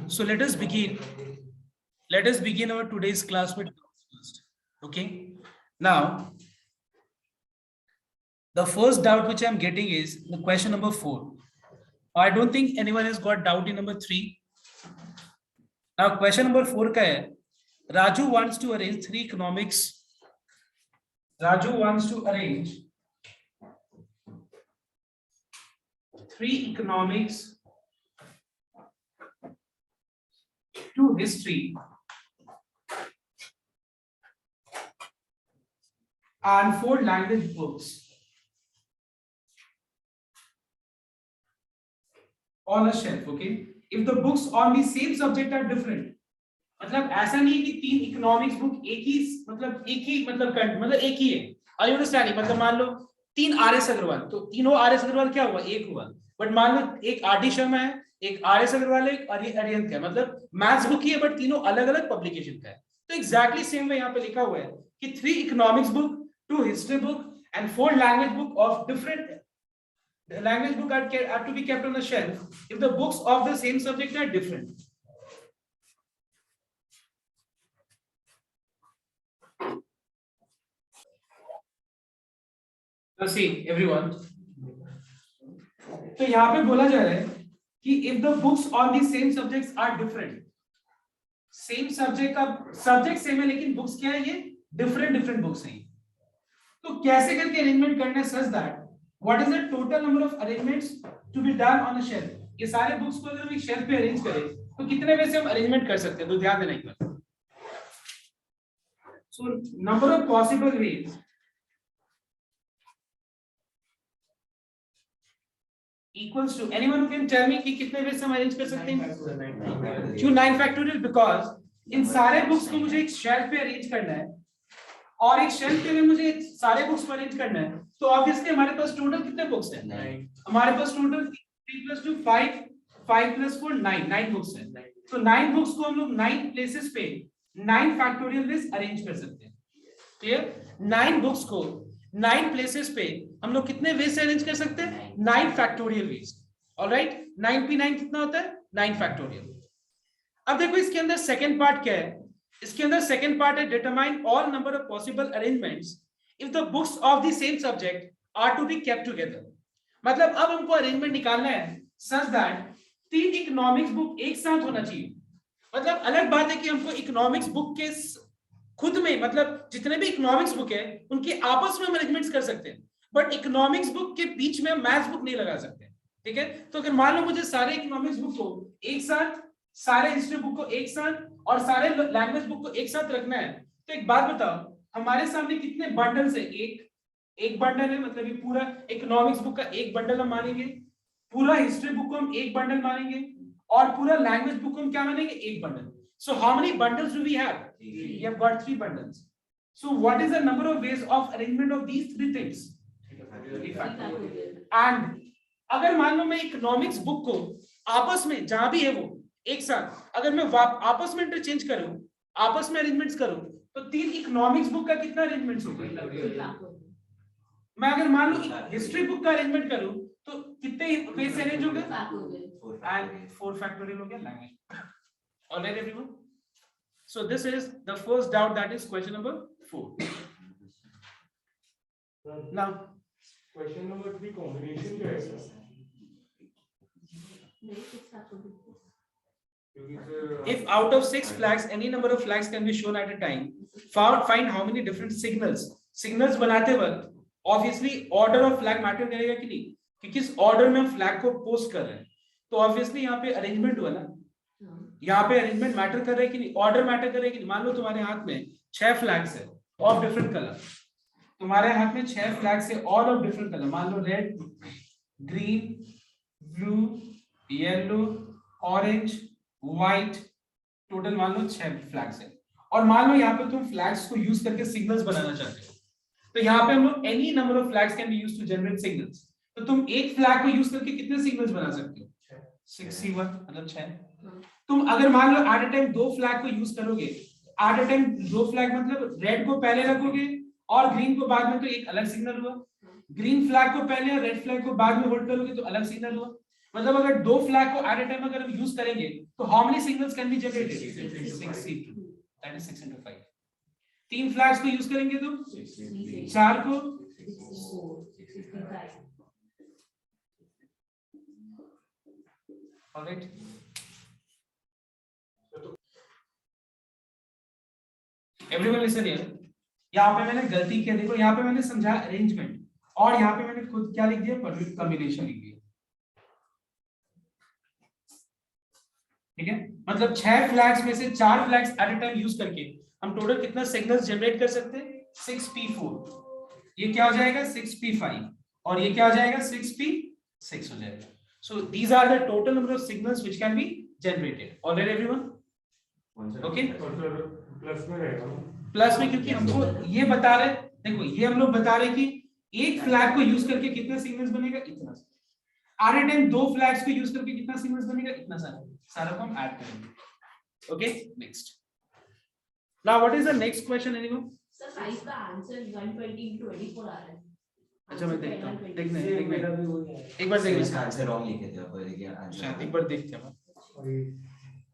So let us begin. Let us begin our today's class with first. Okay. Now, the first doubt which I'm getting is the question number 4. I don't think anyone has got doubt in number 3. Now, question number 4 ka hai, Raju wants to arrange 3 economics. Raju wants to arrange 3 economics, 2 history, and 4 language books on a shelf. Okay, if the books on the same subject are different, मतलब ऐसा नहीं कि 3 economics book एक ही मतलब एक ही है। आई understanding, मतलब मान लो 3 आर.एस. अग्रवाल, तो तीनों आर.एस. अग्रवाल क्या हुआ, एक हुआ। बट मान लो एक आर.डी. शर्मा है, एक आर.एस. अग्रवाल है, एक अरिहंत है, मतलब मैथ्स बुक ही है बट तीनों अलग अलग पब्लिकेशन का है। तो एग्जैक्टली सेम वे यहाँ पे लिखा हुआ है कि 3 economics book, 2 history book and 4 language book of different language book are to be kept on the shelf if the books of the same subject are different. So see everyone, तो यहाँ पे बोला जा रहा है कि if the books on the same subjects are different, same subject का subject same है लेकिन books क्या है, ये different books हैं। तो कैसे करके arrangement करना है such that what is the total number of arrangements to be done on a shelf? ये सारे बुक्स को अगर हम एक शेल्फ पे अरेंज करें तो कितने वे से हम अरेंजमेंट कर सकते हैं, तो ध्यान देना एक बार। So number of possible ways equals to, anyone who can tell me कि कितने वे से हम अरेंज कर सकते हैं? क्यों 9 फैक्टोरियल? बिकॉज़ इन सारे बुक्स को मुझे एक शेल्फ पे अरेंज करना है और एक शेल्फ पे मुझे सारे बुक्स को अरेंज करना है, तो ऑब्वियसली हमारे पास टोटल कितने बुक्स हैं? 9। हमारे पास टोटल 3 + 2 5, 5 + 4 9 बुक्स हैं। तो 9 बुक्स को हम लोग 9 प्लेसेस पे 9 फैक्टोरियल वेज अरेंज कर सकते हैं। क्लियर? 9 बुक्स को 9 प्लेसेस पे हम लोग कितने वेज से अरेंज कर सकते हैं? 9 फैक्टोरियल वेज। ऑलराइट, 9 × 9 कितना होता है? 9 फैक्टोरियल। अब देखो इसके अंदर सेकंड पार्ट क्या है? इसके अंदर सेकंड पार्ट है determine all number of possible arrangements if the books of the same subject are to be kept together. मतलब अब हमको अरेंजमेंट निकालना है सच दैट 3 इकोनॉमिक्स बुक एक साथ होना चाहिए। मतलब अलग बात है कि हमको इकोनॉमिक्स बुक के खुद में, मतलब जितने भी इकोनॉमिक्स बुक है उनके आपस में हम अरेंजमेंट्स कर सकते हैं, बट इकोनॉमिक्स बुक के बीच में मैथ्स बुक नहीं लगा सकते। ठीक है, तो अगर मान लो मुझे सारे इकोनॉमिक्स बुक को एक साथ, सारे हिस्ट्री बुक को एक साथ और सारे लैंग्वेज बुक को एक साथ रखना है, तो एक बात बताओ, हमारे सामने कितने बंडल्स है? एक बंडल है, मतलब ये पूरा इकोनॉमिक्स बुक का एक बंडल हम मानेंगे, पूरा हिस्ट्री बुक को हम एक बंडल मानेंगे और पूरा लैंग्वेज बुक को हम क्या मानेंगे? एक bundle. So how many bundles do we have? We have got 3 bundles. So what is the number of ways of arrangement of these 3 things? And अगर मान लो मैं इकोनॉमिक्स बुक को आपस में जहां भी है वो एक साथ अगर मैं आपस में इंटरचेंज करूं, आपस में अरेंजमेंट्स करूं, तो 3 इकोनॉमिक्स बुक का कितना अरेंजमेंट्स होगा? मैं अगर मान लो हिस्ट्री बुक का अरेंजमेंट करूं तो कितने वे से अरेंज होगा? एंड 4 फैक्टोरियल हो गया language. Alright everyone, so this is the first doubt, that is question number 4। Now question number 3 combination क्या है? If out of 6 flags any number of flags can be shown at a time, find how many different signals बनाते वक्त obviously order of flag matter करेगा कि नहीं, कि किस order में हम फ्लैग को पोस्ट कर रहे हैं। तो ऑब्वियसली यहाँ पे अरेंजमेंट हुआ ना, यहाँ पे अरेंजमेंट मैटर कर रहा है कि नहीं, ऑर्डर मैटर कर रहा है कि नहीं। मान लो तुम्हारे हाथ में 6 फ्लैग्स है ऑफ डिफरेंट कलर, तुम्हारे हाथ में 6 फ्लैग्स है ऑल ऑफ डिफरेंट कलर, मान लो red, green, blue, yellow, orange, white, total मान लो 6 फ्लैग्स है। और मान लो यहाँ पे तुम फ्लैग्स को यूज करके सिग्नल्स बनाना चाहते हो, तो यहाँ पे हम लोग any number of flags can be used to generate signals. तो तुम एक फ्लैग को यूज करके कितने सिग्नल्स बना सकते हो? 61, मतलब 6। तुम अगर मान लो एट अ टाइम 2 फ्लैग को यूज करोगे, एट अ टाइम 2 फ्लैग मतलब रेड को पहले रखोगे और ग्रीन को बाद में, तो एक अलग सिग्नल हुआ। ग्रीन फ्लैग को पहले और रेड फ्लैग को बाद में होल्ड करोगे तो अलग सिग्नल हुआ। मतलब अगर दो फ्लैग को एट अ टाइम अगर हम यूज करेंगे तो how many signals can be generated 6C2 that is 6 into 5 तीन फ्लैग्स को यूज करेंगे तो चार को ऑलराइट एवरीवन लिसन हियर यहाँ पे मैंने गलती किया देखो यहाँ पे मैंने समझा अरेंजमेंट और यहाँ पे मैंने खुद क्या लिख दिया कॉम्बिनेशन लिख दिया ठीक है मतलब 6 फ्लैग्स में से 4 flags at a time use करके हम टोटल कितना सिग्नल्स जनरेट कर सकते हैं 6P4 ये क्या हो जाएगा 6P5 और ये क्या हो जाएगा 6P6 हो जाएगा so these are the total number of signals which can be generated alright everyone okay plus में रहेगा प्लस में क्योंकि हमको ये बता रहे देखो ये हम लोग बता रहे कि एक फ्लैग को यूज करके कितना सिग्नल्स बनेगा इतना एट अ टाइम दो फ्लैग्स को यूज करके कितना सिग्नल्स बनेगा इतना सारा को हम ऐड करेंगे okay next now what is the next question anyone sir 5 का आंसर 120 into 24 आ रहा है अच्छा मैं देखता हूं देखने एक बार सर देख इसका आंसर रॉन्ग लिखे थे आप देखिए शायद आंसर एक बार देखते हैं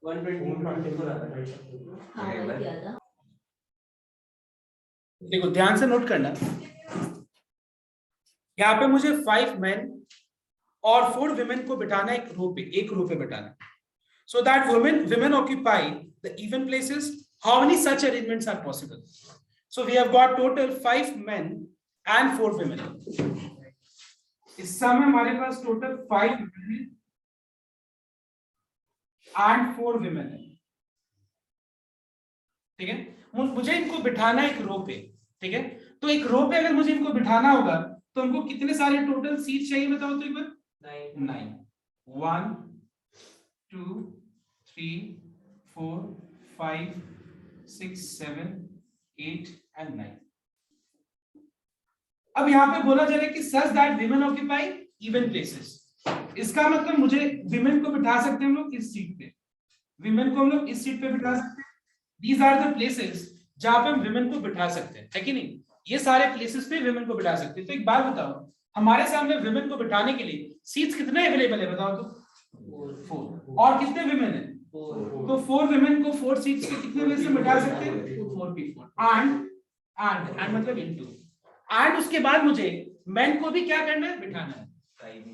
120 आ रहा है हां मैंने किया था देखो ध्यान से नोट करना यहाँ पे मुझे 5 मेन और 4 women को बिठाना एक रो पे बिठाना so that women occupy the even places how many such arrangements are possible so we have got total 5 men and 4 women इस समय हमारे पास टोटल 5 men and 4 women है ठीक है मुझे इनको बिठाना एक रो पे ठीक है तो एक रो पे अगर मुझे इनको बिठाना होगा तो हमको कितने सारे टोटल सीट चाहिए बताओ तो एक बार 9 1 2 3 4 5 6 7 8 and 9 अब यहाँ पे बोला जा रहा है कि such that women occupy even places इसका मतलब मुझे women को बिठा सकते हैं हम लोग इस सीट पे women को हम लोग इस सीट पे बिठा सकते हैं these are the places जहां पे हम women को बिठा सकते हैं है कि नहीं ये सारे प्लेसेस पे women को बिठा सकते हैं तो एक बात बताओ हमारे सामने women को बिठाने के लिए सीट्स कितने अवेलेबल है बताओ तो 4 और कितने women है तो 4 women को 4 सीट्स पे कितने में से बिठा सकते हैं 4P4 and मतलब into and उसके बाद मुझे men को भी क्या करना है बिठाना है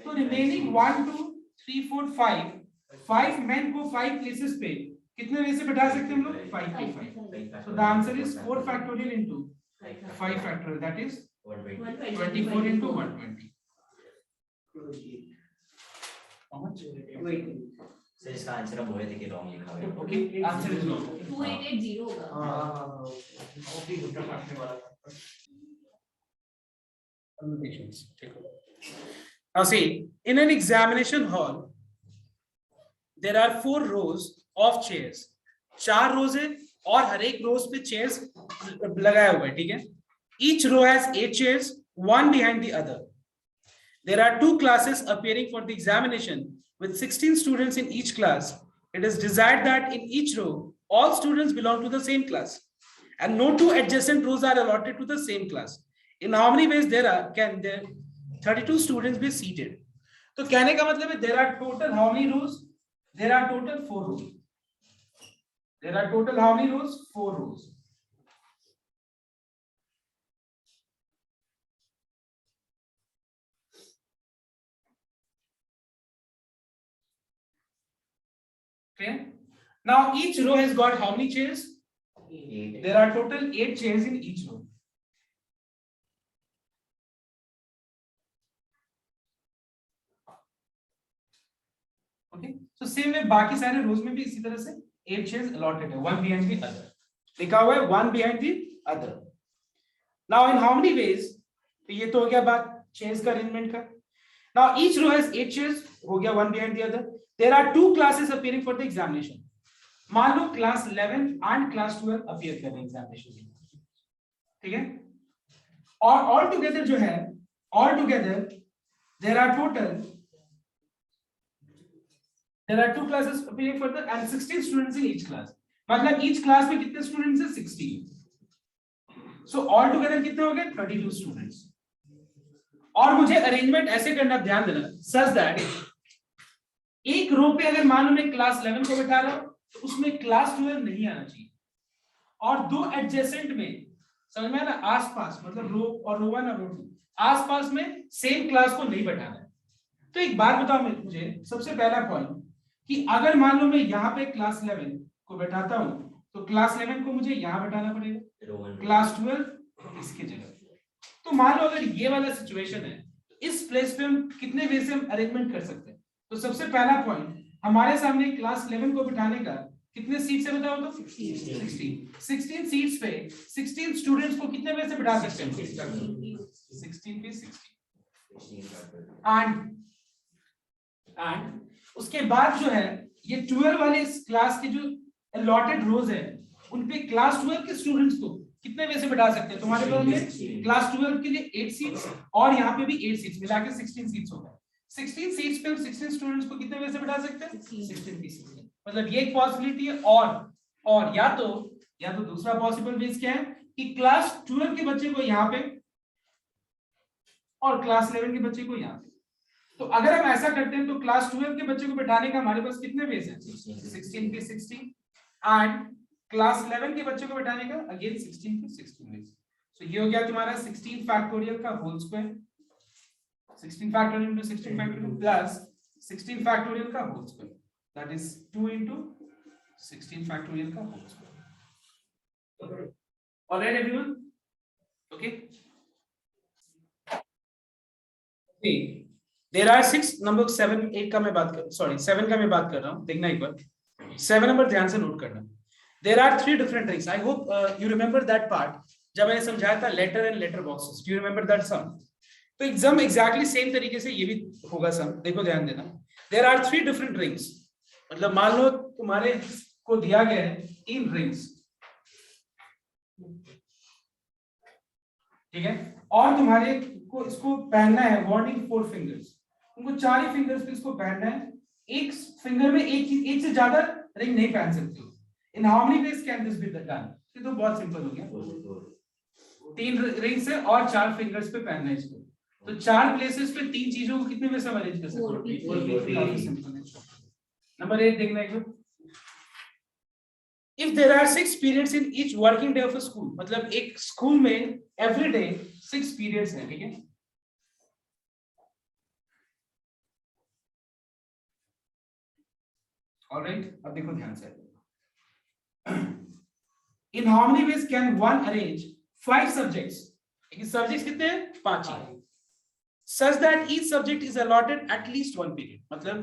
तो रिमेनिंग 1 2 3 4 5 men को 5 प्लेसेस पे कितने में से बिठा सकते हैं हम लोग 5P5 so the answer is 4 factorial into 5 factorial that is 24 into 120 how much sir इसका आंसर हम बोले थे कि रॉन्ग लिखा हुआ है okay answer is wrong 2880 होगा permutations now see in an examination hall there are 4 rows of chairs 4 rows है और हर एक रोज पे चेयर्स लगाया हुआ है ठीक है each row has 8 chairs one behind the other there are 2 classes appearing for the examination with 16 students in each class it is desired that in each row all students belong to the same class and no 2 adjacent rows are allotted to the same class in how many ways can there 32 students be seated तो कहने का मतलब है there are total how many rows there are total 4 rows there are total how many rows 4 rows clear now each row has got how many chairs 8 there are total 8 chairs in each row okay so same way बाकी सारे रोज में भी इसी तरह से 8 chairs allotted है one behind the other लिखा हुआ है one behind the other now in how many ways तो ये तो हो गया बात chairs का arrangement का now each row has 8 chairs हो गया one behind the other there are 2 classes appearing for the examination मान लो क्लास 11 and क्लास 12 अपीयर कर रहे हैं एग्जामिनेशन में ठीक है और ऑल टुगेदर जो है all together there are 2 classes appearing for the and 16 students in each class मतलब each class में कितने students हैं 16 so all together कितने हो गए 32 students और मुझे अरेंजमेंट ऐसे करना ध्यान देना such that एक रो पे अगर मान लो मैं क्लास 11 को बैठा रहा हूं तो उसमें क्लास 12 नहीं आना चाहिए, और दो एडजेसेंट में, समझ में आया ना, आसपास, मतलब रो और रो 1 और रो 2 आसपास में सेम क्लास को नहीं बैठाना है। तो एक बात बताओ मुझे, सबसे पहला पॉइंट कि अगर मान लो मैं यहाँ पे क्लास 11 को बैठाता हूं तो क्लास 11 को मुझे यहाँ बैठाना पड़ेगा, क्लास 12 इसकी जगह। तो मान लो अगर ये वाला सिचुएशन है, इस प्लेस पे हम कितने वे से हम अरेंजमेंट कर सकते हैं। तो सबसे पहला पॉइंट, हमारे सामने क्लास 11 को बिठाने का कितने सीट्स है बताओ तो? 16 सीट्स पे 16 स्टूडेंट्स को कितने वे से बिठा सकते हैं? 16 पे 16। एंड उसके बाद जो है ये 12 वाले इस क्लास के जो अलॉटेड रोज है उन पे क्लास 12 के स्टूडेंट्स को कितने वे से बिठा सकते हैं? तुम्हारे पास में क्लास 12 के लिए 8 सीट्स और यहाँ पे भी 8 सीट्स मिला के 16 सीट्स हो गए। 16 सीट्स पे 16 स्टूडेंट्स को कितने वे से बिठा सकते हैं? 16 पे 16। मतलब ये एक पॉसिबिलिटी है। और या तो दूसरा पॉसिबल वेज क्या है कि क्लास 12 के बच्चे को यहाँ पे और क्लास 11 के बच्चे को यहाँ पे। तो अगर हम ऐसा करते हैं तो क्लास 12 के बच्चे को बिठाने का हमारे पास कितने वेज हैं? 16 पे 16। एंड क्लास 11 के बच्चे को बिठाने का अगेन 16 पे 16 वेज। सो ये हो गया तुम्हारा 16 फैक्टोरियल का whole square, 16 factorial into 16 factorial plus 16 factorial का whole square, that is 2 into 16 factorial का whole square. Alright everyone, okay. There are 6 number 7 8 का मैं बात कर, सॉरी 7 का मैं बात कर रहा हूं, देखना एक बार। 7 नंबर ध्यान से नोट करना। There are 3 different rings. I hope you remember that part जब मैंने समझाया था letter and letter boxes. Do you remember that sum? तो एग्जाम एग्जैक्टली सेम तरीके से ये भी होगा सम। देखो ध्यान देना। देयर आर 3 डिफरेंट रिंग्स, मतलब मान लो तुम्हारे को दिया गया है 3 रिंग्स, ठीक है, और तुम्हारे को इसको पहनना है वार्निंग 4 फिंगर्स। तुमको 4 ही फिंगर्स पे इसको पहनना है। एक फिंगर में एक से ज्यादा रिंग नहीं पहन सकते हो। In how many ways can this be done? ये तो बहुत सिंपल हो गया। 3 रिंग्स है और 4 फिंगर्स पे पहनना है इसको। तो 4 प्लेसेस पे 3 चीजों को कितने में से अरेंज कर सकते हो? नंबर 8 देखना एक बार। If there are 6 periods in each working day of a school, मतलब एक स्कूल में every day 6 periods हैं, ठीक है? Alright, अब देखो ध्यान से। In how many ways can one arrange 5 subjects? Subjects कितने हैं? 5 ही। Such that each subject is allotted at least 1 period. मतलब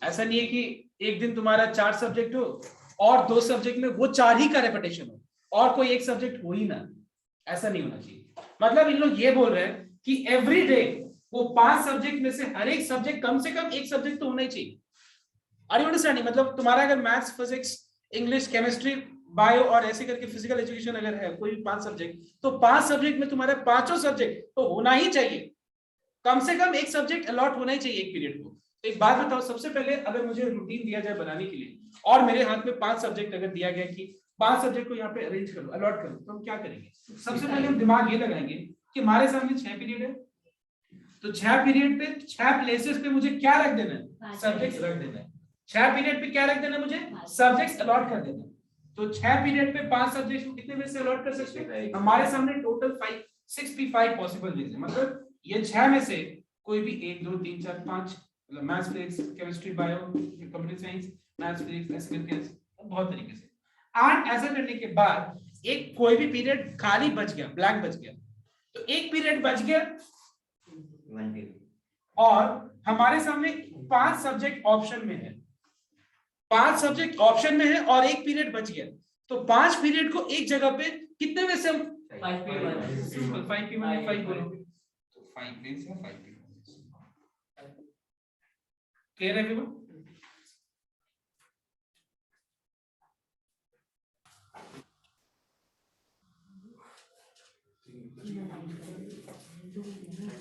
ऐसा नहीं है कि एक दिन तुम्हारा 4 सब्जेक्ट हो और 2 सब्जेक्ट में वो 4 ही का रेपिटेशन हो और कोई एक सब्जेक्ट हो ही ना, ऐसा नहीं होना चाहिए। मतलब इन लोग ये बोल रहे हैं कि एवरी डे वो 5 सब्जेक्ट में से हर एक सब्जेक्ट कम से कम एक सब्जेक्ट तो होना ही चाहिए। Are you understanding? मतलब तुम्हारा अगर maths, physics, English, chemistry, bio और ऐसे करके फिजिकल एजुकेशन अगर है कोई 5 सब्जेक्ट, तो 5 सब्जेक्ट में तुम्हारे 5 सब्जेक्ट तो होना ही चाहिए। कम से कम एक सब्जेक्ट अलॉट होना ही चाहिए एक पीरियड को। एक बात बताओ, सबसे पहले अगर मुझे रूटीन दिया जाए बनाने के लिए और मेरे हाथ में 5 सब्जेक्ट अगर दिया गया कि 5 सब्जेक्ट को यहाँ पे अरेंज करो, अलॉट करो, तो हम क्या करेंगे? सबसे पहले हम दिमाग ये लगाएंगे कि हमारे सामने 6 पीरियड है, तो 6 पीरियड पे 6 प्लेसेस पे मुझे क्या रख देना है? सब्जेक्ट्स रख देना है। 6 पीरियड पे क्या रख देना है मुझे? सब्जेक्ट्स अलॉट कर देना है। तो 6 पीरियड पे 5 सब्जेक्ट्स को कितने में से अलॉट कर सकते हैं? हमारे सामने टोटल 5 पॉसिबल वेज है। मतलब ये 6 में से कोई भी 1 2 3 4 5, मतलब maths, physics, chemistry, bio, computer science, maths, physics, ऐसे करके बहुत तरीके से। एंड ऐसा करने के बाद एक कोई भी पीरियड खाली बच गया, ब्लैंक बच गया, तो एक पीरियड बच गया और हमारे सामने 5 सब्जेक्ट ऑप्शन में है, 5 सब्जेक्ट ऑप्शन में है और एक पीरियड बच गया, तो 5 पीरियड को एक जगह पे कितने में से हम 5 बोलोगे तो 5 में से 5 clear everyone?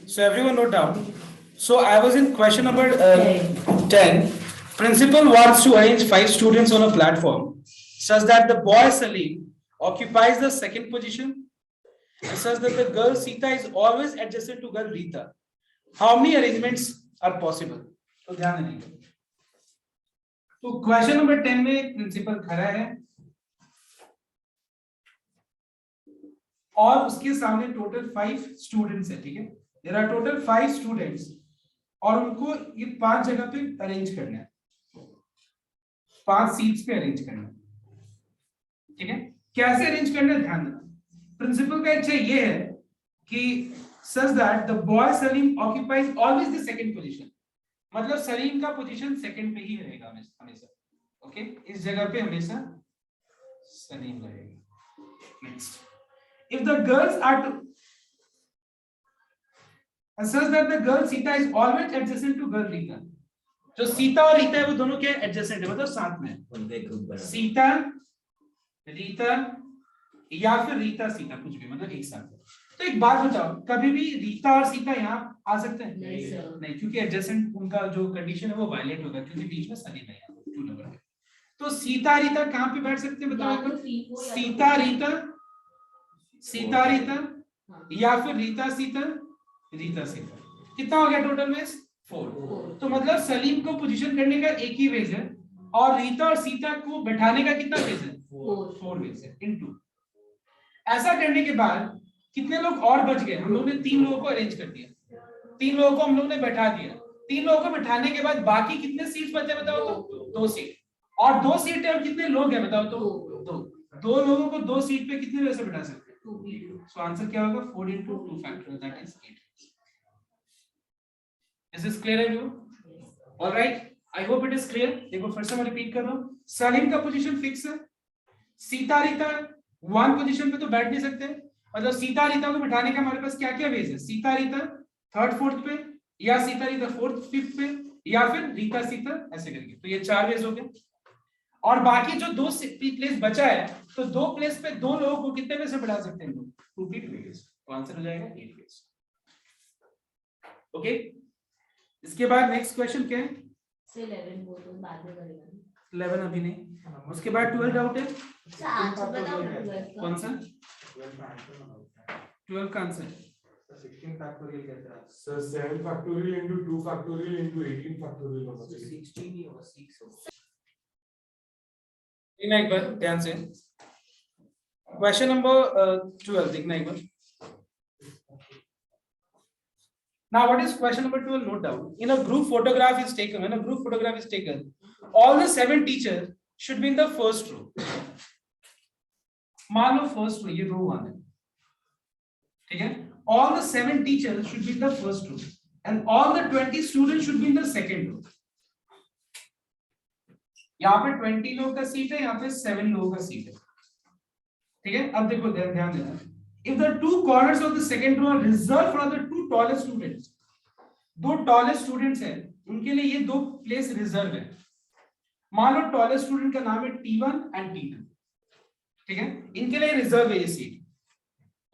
So everyone note down. So I was in question number 10. Principal wants to arrange 5 students on a platform such that the boy Salim occupies the second position and such that the girl Sita is always adjacent to girl Rita. How many arrangements are possible? तो ध्यान देंगे। तो question number 10 में एक principal खड़ा है और उसके सामने टोटल 5 स्टूडेंट्स है, ठीक है। देयर आर टोटल 5 स्टूडेंट्स और उनको ये 5 जगह पे अरेंज करना है, 5 सीट्स पे अरेंज करना है, ठीक है। कैसे अरेंज करना है ध्यान देना। प्रिंसिपल का इच्छा ये है कि such that the boy Salim occupies always the second position, मतलब सलीम का पोजीशन सेकंड पे ही रहेगा हमेशा, ओके। इस जगह पे हमेशा सलीम रहेगा। Next, if the girls are to such that the girl Sita is always adjacent to girl Rita, जो सीता और रीता है वो दोनों क्या है, एडजेसेंट है, मतलब साथ में है। उनका एक ग्रुप बना, सीता रीता या फिर रीता सीता, कुछ भी, मतलब एक साथ है। तो एक बात बताओ, कभी भी रीता और सीता यहाँ आ सकते हैं? नहीं सर, नहीं, क्योंकि एडजेसेंट उनका जो कंडीशन है वो वायलेट होगा, क्योंकि बीच में सलीम है, यहाँ 2 नंबर है। तो सीता रीता कहाँ पे बैठ सकते हैं बताओ? सीता रीता, सीता रीता या फिर रीता सीता, रीता सीता। कितना हो गया टोटल में? 4। तो मतलब सलीम को पोजीशन करने का एक ही वेज है और रीता और सीता को बैठाने का कितना वेज है? 4 वेज है इनटू। ऐसा करने के बाद कितने लोग और बच गए? हम लोग ने 3 लोगों को अरेंज कर दिया, 3 लोगों को हम लोग ने बैठा दिया। 3 लोगों को बैठाने के बाद बाकी कितने सीट बचे बताओ तो? 2 सीट। और 2 सीट है और कितने लोग हैं बताओ तो? 2 लोगों को 2 सीट पे कितने वैसे बैठा सकते हैं? सो आंसर क्या होगा? 4 into 2 factorial, that is 8. Is this clear everyone? All right, I hope it is clear. देखो फिर से मैं रिपीट कर रहा हूँ, सलीम का पोजीशन फिक्स है, सीता रीता 1 पोजीशन पे तो बैठ नहीं सकते, मतलब सीता रीता को बिठाने का हमारे पास क्या क्या वेज है? सीता रीता 3rd 4th पे, या सीता रीता 4th 5th पे, या फिर रीता सीता, ऐसे करके। तो ये 4 वेज हो गए। और बाकी जो 2 प्लेस बचा है, तो 2 प्लेस पे 2 लोगों को कितने में से बढ़ा सकते हैं लोग? 2 वेज। तो आंसर हो जाएगा 8 वेज। ओके, इसके बाद नेक्स्ट क्वेश्चन क्या है? से 11 वो तो बाद में करेंगे। 11 अभी नहीं, उसके बाद 12 डाउट है। अच्छा आंसर बताओ 12 का। कौन सा? 12 का आंसर 16 factorial कैसे है? Sir 7 factorial into 2 factorial into 18 factorial होना चाहिए। 16 ही होगा, 6 होगा। देखना एक बार ध्यान से, क्वेश्चन नंबर 12 देखना एक बार। Now what is question number 12? Note down. In a group photograph is taken, when a group photograph is taken, all the 7 teachers should be in the first row. मान लो first row, ये row 1 है, ठीक है। All the 7 teachers should be in the first row and all the 20 students should be in the second row. यहाँ पे 20 लोगों का seat है, यहाँ पे 7 लोगों का सीट है, ठीक है। अब देखो ध्यान देना, if the 2 corners of the second row are reserved for the 2 tallest students, 2 tallest students हैं, उनके लिए ये 2 प्लेस रिजर्व है। मान लो tallest स्टूडेंट का नाम है T1 and T2, ठीक है, इनके लिए रिजर्व है ये सीट।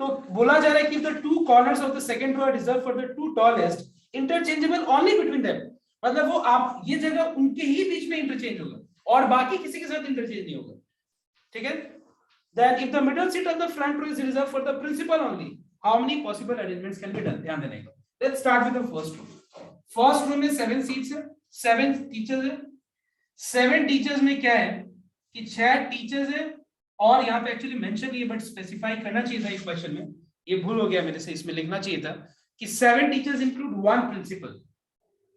तो बोला जा रहा है कि the 2 corners of the second row are reserved for the 2 tallest, interchangeable only between them, मतलब वो आप ये जगह उनके ही बीच में इंटरचेंज होगा और बाकी किसी के साथ इंटरचेंज नहीं होगा, ठीक है। Then if the middle seat of the front row is reserved for the principal only, how many possible arrangements can be done? ध्यान देने का। Let's start with the first row. First row में 7 seats है, 7 teachers है। 7 teachers में क्या है कि 6 teachers है और यहाँ पे एक्चुअली मेंशन ये बट स्पेसिफाई करना चाहिए था इस क्वेश्चन में, ये भूल हो गया मेरे से, इसमें लिखना चाहिए था कि 7 teachers include 1 principal,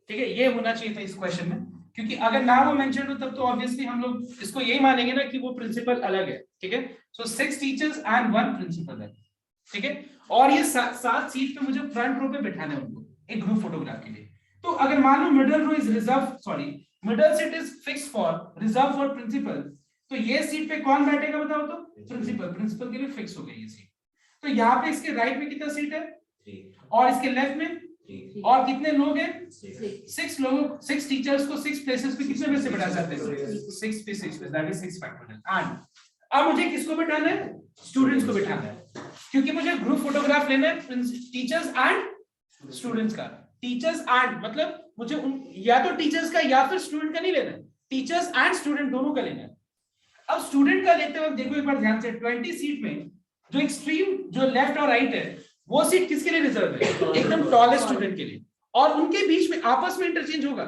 ठीक है, ये होना चाहिए था इस क्वेश्चन में, क्योंकि अगर ना वो मेंशन हो तब तो ऑब्वियसली हम लोग इसको यही मानेंगे ना कि वो प्रिंसिपल अलग है, ठीक है। सो 6 टीचर्स एंड 1 प्रिंसिपल है, ठीक है। और ये 7 सीट पे मुझे फ्रंट रो पे बैठाना है उनको एक ग्रुप फोटोग्राफ के लिए। तो अगर मान लो middle row is reserve, sorry middle seat is fix for reserve for principal, तो ये सीट पे कौन बैठेगा बताओ तो? प्रिंसिपल। प्रिंसिपल के लिए फिक्स हो गई ये सीट। तो यहाँ पे इसके राइट में कितना सीट है? 3 और इसके लेफ्ट में 3 और कितने लोग हैं? 6 6 लोगों, 6 टीचर्स को 6 प्लेसेस पे कितने में से बैठा सकते हैं? 6 पे 6 पे, दैट इज 6 फैक्टोरियल। एंड अब मुझे किसको बैठाना है? स्टूडेंट्स को बैठाना है, क्योंकि मुझे ग्रुप फोटोग्राफ लेना है टीचर्स एंड स्टूडेंट्स का। टीचर्स एंड मतलब मुझे या तो टीचर्स का या फिर स्टूडेंट का नहीं लेना है, टीचर्स एंड स्टूडेंट दोनों का लेना है। अब स्टूडेंट का लेते वक्त देखो एक बार ध्यान से, 20 सीट में जो एक्सट्रीम जो लेफ्ट और राइट है वो सीट किसके लिए रिजर्व है? एकदम टॉलेस्ट स्टूडेंट के लिए, और उनके बीच में आपस में इंटरचेंज होगा।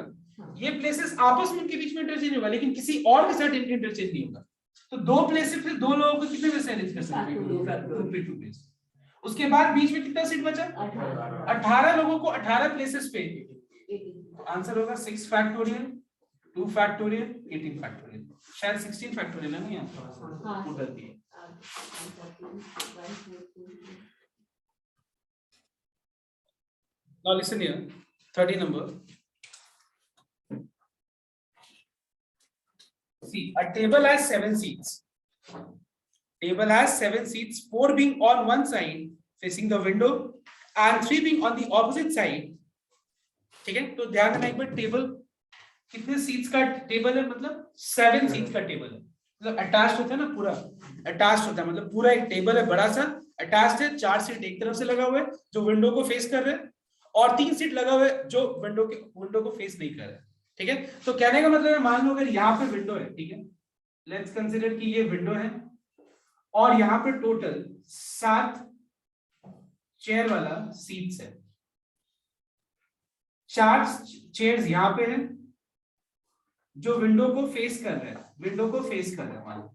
ये प्लेसेस आपस में उनके बीच में इंटरचेंज होगा, लेकिन किसी और के साथ इंटरचेंज नहीं होगा। तो दो प्लेसेस फिर दो लोगों को कितने में से अरेंज कर सकते हैं? 2 प्लेस। उसके बाद बीच में कितना सीट बचा? 18 लोगों को 18 प्लेसेस पे। आंसर होगा 6 फैक्टोरियल, 2 फैक्टोरियल, 18 फैक्टोरियल। शायद 16 फैक्टोरियल है ना यहाँ, वो गलती है। Now listen here, 30 number. See, a table has 7 seats. Table has 7 seats, 4 being on one side facing the window and 3 being on the opposite side. ठीक है, तो ध्यान देना एक बार, टेबल कितने सीट्स का टेबल है? मतलब 7 सीट्स का टेबल है। मतलब अटैच्ड होता है ना, पूरा अटैच्ड होता है, मतलब पूरा एक टेबल है बड़ा सा, अटैच्ड है। 4 सीट एक तरफ से लगा हुआ है जो विंडो को फेस कर रहे हैं, और 3 सीट लगा हुआ है जो विंडो को फेस नहीं कर रहा है। ठीक है, तो कहने का मतलब है, मान लो अगर यहाँ पे विंडो है, ठीक है, लेट्स कंसीडर कि ये विंडो है, और यहाँ पे टोटल 7 चेयर वाला सीट्स है। 4 चेयर्स यहाँ पे है जो विंडो को फेस कर रहे हैं, विंडो को फेस कर रहे हैं मान लो।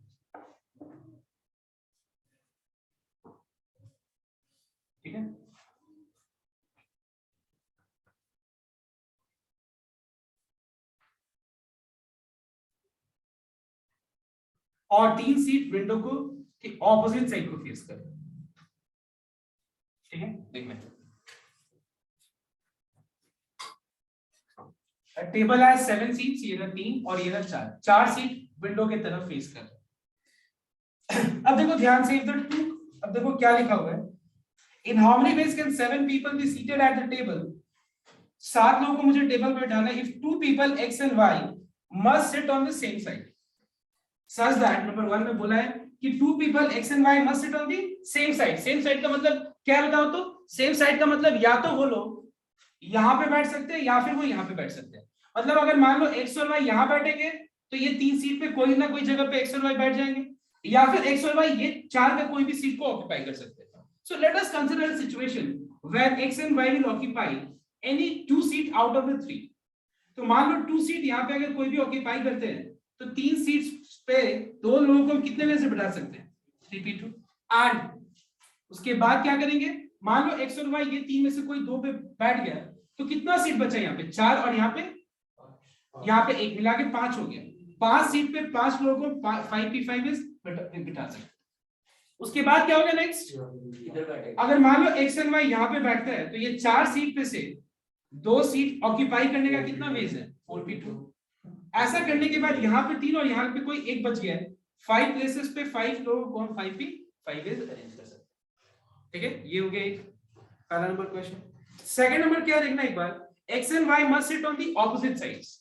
ठीक है, और 3 सीट विंडो को के ऑपोजिट साइड को फेस कर। ठीक है, देखना, टेबल है 7 सीट्स, ये रहा 3 और ये रहा 4। 4 सीट विंडो के तरफ फेस कर। अब देखो ध्यान से, अब देखो क्या लिखा हुआ है, in how many ways can 7 people be seated at the table. 7 लोगों को मुझे टेबल पर बैठाना है। If 2 people x and y must sit on the same side, such that number 1 में बोला है कि 2 people x and y must sit on the same side. Same side का मतलब क्या बताओ तो? सेम साइड का मतलब या तो वो लोग यहाँ पे बैठ सकते हैं या फिर वो यहाँ पे बैठ सकते हैं। मतलब अगर मान लो x और y यहाँ बैठेंगे तो ये 3 सीट पे कोई ना कोई जगह पे x और y बैठ जाएंगे, या फिर x और y ये 4 का कोई भी सीट को ऑक्यूपाई कर सकते हैं। So let us consider a situation where x and y will occupy any 2 seat out of the 3. तो मान लो 2 सीट यहाँ पे अगर कोई भी ऑक्यूपाई करते हैं तो 3 सीट्स पे 2 लोगों को कितने में से बैठा सकते हैं? 3p2। एंड उसके बाद क्या करेंगे, मान लो x और y ये 3 में से कोई 2 पे बैठ गया तो कितना सीट बचा यहाँ पे? 4, और यहाँ पे 1, मिला के 5 हो गया। 5 सीट पे 5 लोगों को 5p5 बिठा सकते। उसके बाद क्या होगा नेक्स्ट? अगर मान लो x एंड y यहाँ पे बैठता है तो ये 4 सीट पे से 2 सीट ऑक्यूपाई करने का कितना वेज है? 4p2। ऐसा करने के बाद यहाँ पे 3 और यहाँ पे कोई 1 बच गया है। 5 प्लेसेस पे 5 लोगों को हम 5p5 अरेंज कर सकते हैं। ठीक है, ये हो गया एक पहला नंबर क्वेश्चन। सेकंड नंबर क्या देखना एक बार, x and y must sit on the opposite sides.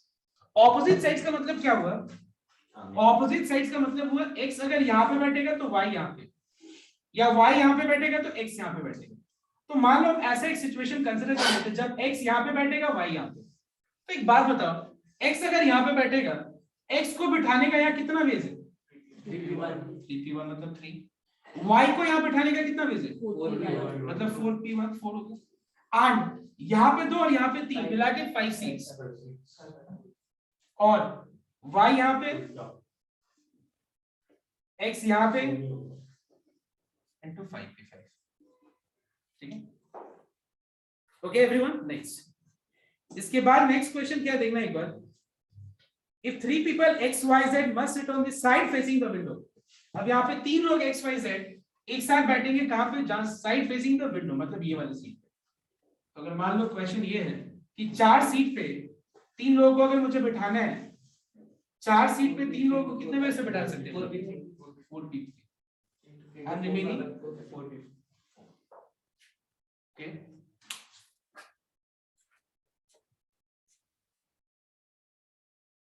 Opposite sides का मतलब क्या हुआ? ऑपोजिट साइड्स का मतलब हुआ x अगर यहाँ पे बैठेगा तो y यहाँ पे, या y यहाँ पे बैठेगा तो x यहाँ पे बैठेगा। तो मान लो हम ऐसा एक सिचुएशन कंसीडर कर लेते हैं जब x यहाँ पे बैठेगा, y यहाँ पे। तो एक बात बताओ, x अगर यहाँ पे बैठेगा, x को बिठाने का यहाँ कितना वेज है? 3p1 मतलब 3। y को यहाँ बिठाने का कितना वेज है? 4p1 मतलब 4p1 4 हो गया। एंड यहाँ पे 2 और यहाँ पे 3 मिला के 5 सीट्स, और y यहाँ पे, x यहाँ पे into 5p5। ठीक है, ओके एवरीवन। नेक्स्ट, इसके बाद नेक्स्ट क्वेश्चन क्या देखना एक बार, if 3 people x y z must sit on the side facing the window। अब यहाँ पे 3 लोग x y z एक साथ बैठेंगे कहाँ पे? जहाँ साइड फेसिंग द विंडो, मतलब ये वाली सीट पे। तो अगर मान लो क्वेश्चन ये है कि 4 सीट पे 3 लोगों को अगर मुझे बिठाना है, 4 सीट पे 3 लोगों को कितने में से बैठा सकते हैं? 4p3 and remaining 4p। okay,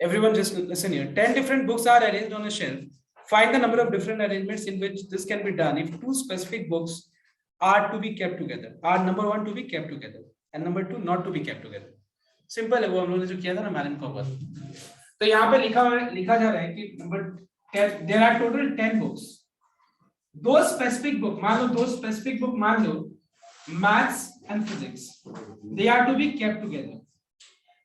everyone just listen here. 10 different books are arranged on a shelf. Find the number of different arrangements in which this can be done if 2 specific books are to be kept together, are number 1 to be kept together and number 2 not to be kept together। Simple है, वो हम लोगों ने जो किया था ना melon copper. तो यहाँ पे लिखा जा रहा है कि number there are total 10 books। 2 specific book, मान लो 2 specific book मान लो maths and physics, they are to be kept together।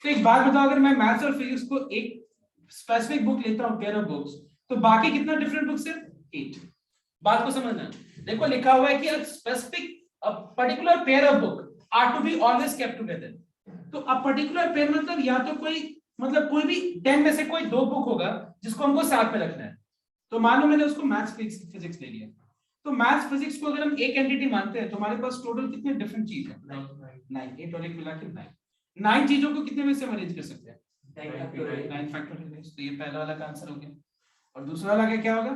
तो एक बात बताओ, अगर मैं मैथ्स और फिजिक्स को एक स्पेसिफिक बुक लेता हूँ, पेयर ऑफ बुक्स, तो बाकी कितना डिफरेंट बुक्स है? 8। बात को समझना, देखो लिखा हुआ है कि a specific a particular pair of book are to be always kept together। तो a particular pair मतलब या तो कोई मतलब कोई भी 10 में से कोई 2 बुक होगा जिसको हमको साथ में रखना है। तो मान लो मैंने उसको मैथ्स फिजिक्स ले लिया, तो मैथ्स फिजिक्स को अगर हम एक एंटिटी मानते हैं तो हमारे पास टोटल कितने डिफरेंट चीज है? 9। 8 और 1 मिला के 9। 9 चीजों को कितने में से हम अरेंज कर सकते हैं? 9 फैक्टोरियल। तो ये पहला वाला का आंसर हो गया। और दूसरा वाला क्या होगा?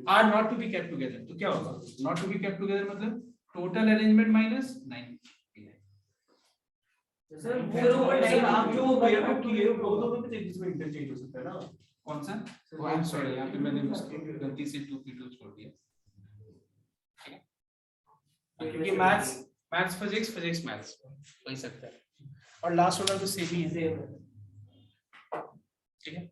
Are not to be kept together. तो क्या होगा? Not to be kept together मतलब टोटल अरेंजमेंट माइनस 9। सर आप जो पेयर बुक की है वो दोनों में चेंजेस में इंटरचेंज हो सकता है ना? कौन सा? ओ आई एम सॉरी, यहाँ पे मैंने गलती से 2p2 छोड़ दिया, क्योंकि मैथ्स फिजिक्स, फिजिक्स मैथ्स हो ही सकता है। और लास्ट वाला तो सेम ही है, ठीक है।